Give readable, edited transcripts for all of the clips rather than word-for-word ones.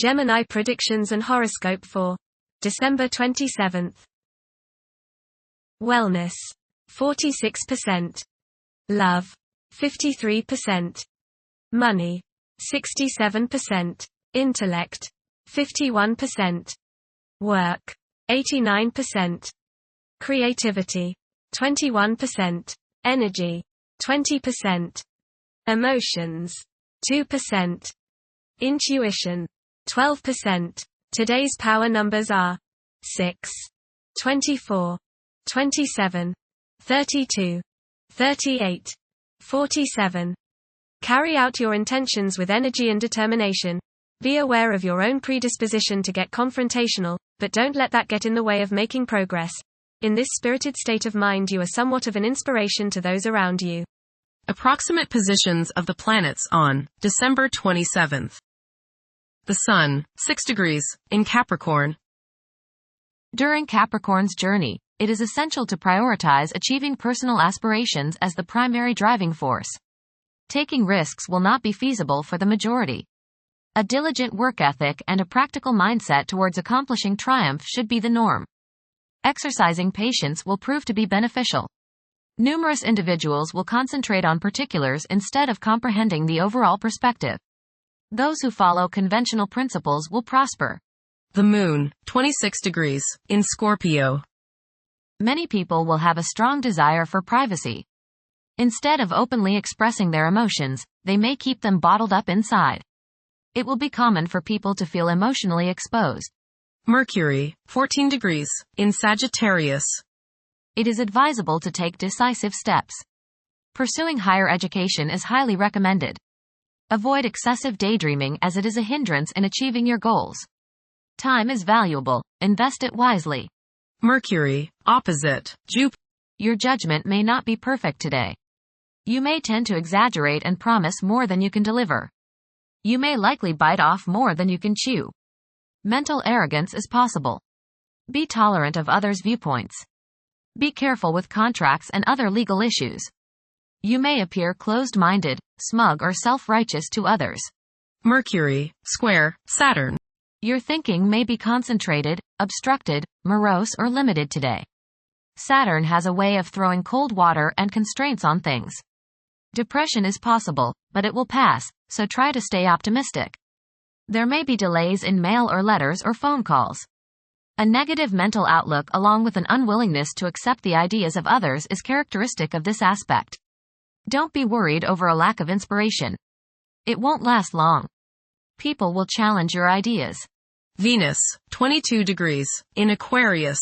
Gemini predictions and horoscope for December 27th. Wellness, 46%. Love, 53%. Money, 67%. Intellect, 51%. Work, 89%. Creativity, 21%. Energy, 20%. Emotions, 2%. Intuition, 12%. Today's power numbers are 6, 24, 27, 32, 38, 47. Carry out your intentions with energy and determination. Be aware of your own predisposition to get confrontational, but don't let that get in the way of making progress. In this spirited state of mind, you are somewhat of an inspiration to those around you. Approximate positions of the planets on December 27th. The Sun, 6 degrees, in Capricorn. During Capricorn's journey, it is essential to prioritize achieving personal aspirations as the primary driving force. Taking risks will not be feasible for the majority. A diligent work ethic and a practical mindset towards accomplishing triumph should be the norm. Exercising patience will prove to be beneficial. Numerous individuals will concentrate on particulars instead of comprehending the overall perspective. Those who follow conventional principles will prosper. The Moon, 26 degrees, in Scorpio. Many people will have a strong desire for privacy. Instead of openly expressing their emotions, they may keep them bottled up inside. It will be common for people to feel emotionally exposed. Mercury, 14 degrees, in Sagittarius. It is advisable to take decisive steps. Pursuing higher education is highly recommended. Avoid excessive daydreaming as it is a hindrance in achieving your goals. Time is valuable, invest it wisely. Mercury, opposite Jupiter. Your judgment may not be perfect today. You may tend to exaggerate and promise more than you can deliver. You may likely bite off more than you can chew. Mental arrogance is possible. Be tolerant of others' viewpoints. Be careful with contracts and other legal issues. You may appear closed-minded, smug or self-righteous to others. Mercury, square Saturn. Your thinking may be concentrated, obstructed, morose or limited today. Saturn has a way of throwing cold water and constraints on things. Depression is possible, but it will pass, so try to stay optimistic. There may be delays in mail or letters or phone calls. A negative mental outlook along with an unwillingness to accept the ideas of others is characteristic of this aspect. Don't be worried over a lack of inspiration. It won't last long. People will challenge your ideas. Venus, 22 degrees, in Aquarius.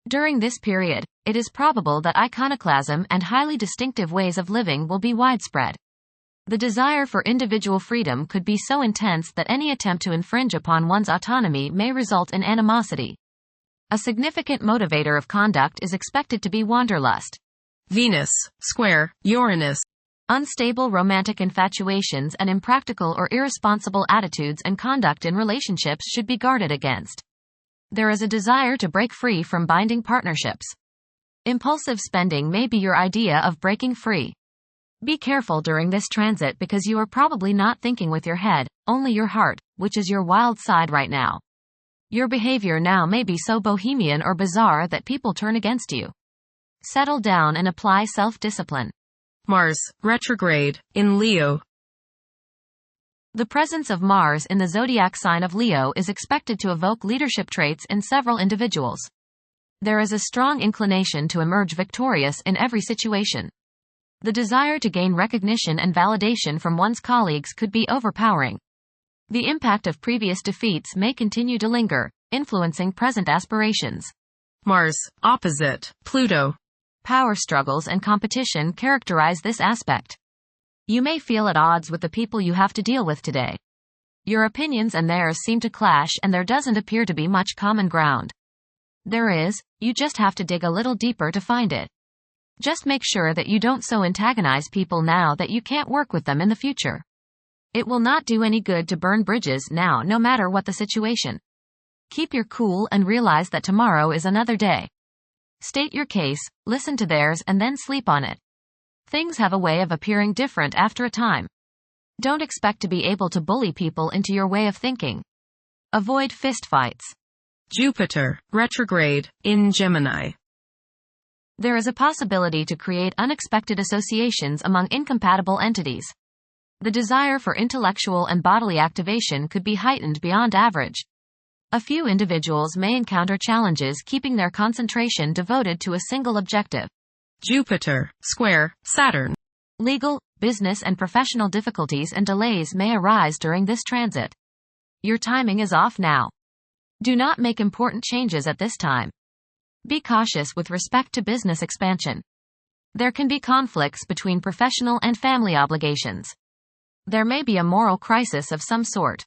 During this period, it is probable that iconoclasm and highly distinctive ways of living will be widespread. The desire for individual freedom could be so intense that any attempt to infringe upon one's autonomy may result in animosity. A significant motivator of conduct is expected to be wanderlust. Venus, square Uranus. Unstable romantic infatuations and impractical or irresponsible attitudes and conduct in relationships should be guarded against. There is a desire to break free from binding partnerships. Impulsive spending may be your idea of breaking free. Be careful during this transit because you are probably not thinking with your head, only your heart, which is your wild side right now. Your behavior now may be so bohemian or bizarre that people turn against you. Settle down and apply self-discipline. Mars, retrograde, in Leo. The presence of Mars in the zodiac sign of Leo is expected to evoke leadership traits in several individuals. There is a strong inclination to emerge victorious in every situation. The desire to gain recognition and validation from one's colleagues could be overpowering. The impact of previous defeats may continue to linger, influencing present aspirations. Mars, opposite Pluto. Power struggles and competition characterize this aspect. You may feel at odds with the people you have to deal with today. Your opinions and theirs seem to clash and there doesn't appear to be much common ground. There is, you just have to dig a little deeper to find it. Just make sure that you don't so antagonize people now that you can't work with them in the future. It will not do any good to burn bridges now no matter what the situation. Keep your cool and realize that tomorrow is another day. State your case, listen to theirs and then sleep on it. Things have a way of appearing different after a time. Don't expect to be able to bully people into your way of thinking. Avoid fistfights. Jupiter, retrograde, in Gemini. There is a possibility to create unexpected associations among incompatible entities. The desire for intellectual and bodily activation could be heightened beyond average. A few individuals may encounter challenges keeping their concentration devoted to a single objective. Jupiter, square, Saturn. Legal, business and professional difficulties and delays may arise during this transit. Your timing is off now. Do not make important changes at this time. Be cautious with respect to business expansion. There can be conflicts between professional and family obligations. There may be a moral crisis of some sort.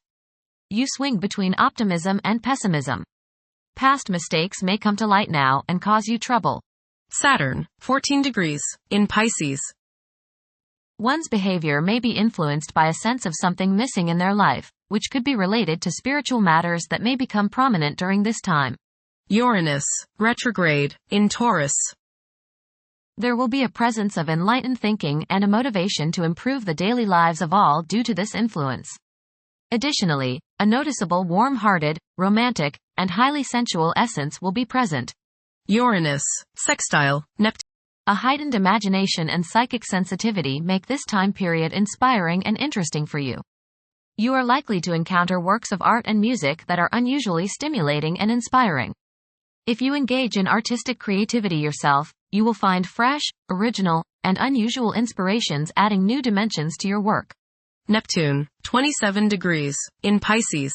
You swing between optimism and pessimism. Past mistakes may come to light now and cause you trouble. Saturn, 14 degrees, in Pisces. One's behavior may be influenced by a sense of something missing in their life, which could be related to spiritual matters that may become prominent during this time. Uranus, retrograde, in Taurus. There will be a presence of enlightened thinking and a motivation to improve the daily lives of all due to this influence. Additionally, a noticeable warm-hearted, romantic, and highly sensual essence will be present. Uranus, sextile, Neptune. A heightened imagination and psychic sensitivity make this time period inspiring and interesting for you. You are likely to encounter works of art and music that are unusually stimulating and inspiring. If you engage in artistic creativity yourself, you will find fresh, original, and unusual inspirations adding new dimensions to your work. Neptune, 27 degrees, in Pisces.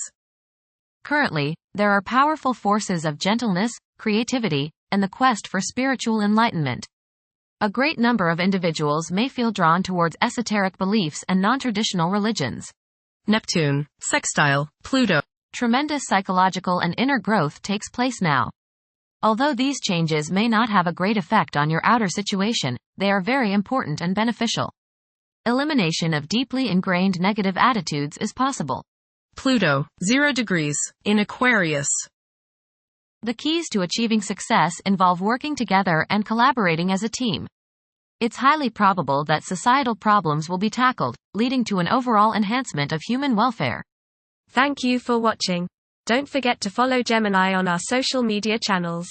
Currently, there are powerful forces of gentleness, creativity, and the quest for spiritual enlightenment. A great number of individuals may feel drawn towards esoteric beliefs and non-traditional religions. Neptune, sextile, Pluto. Tremendous psychological and inner growth takes place now. Although these changes may not have a great effect on your outer situation, they are very important and beneficial. Elimination of deeply ingrained negative attitudes is possible. Pluto, 0 degrees, in Aquarius. The keys to achieving success involve working together and collaborating as a team. It's highly probable that societal problems will be tackled, leading to an overall enhancement of human welfare. Thank you for watching. Don't forget to follow Gemini on our social media channels.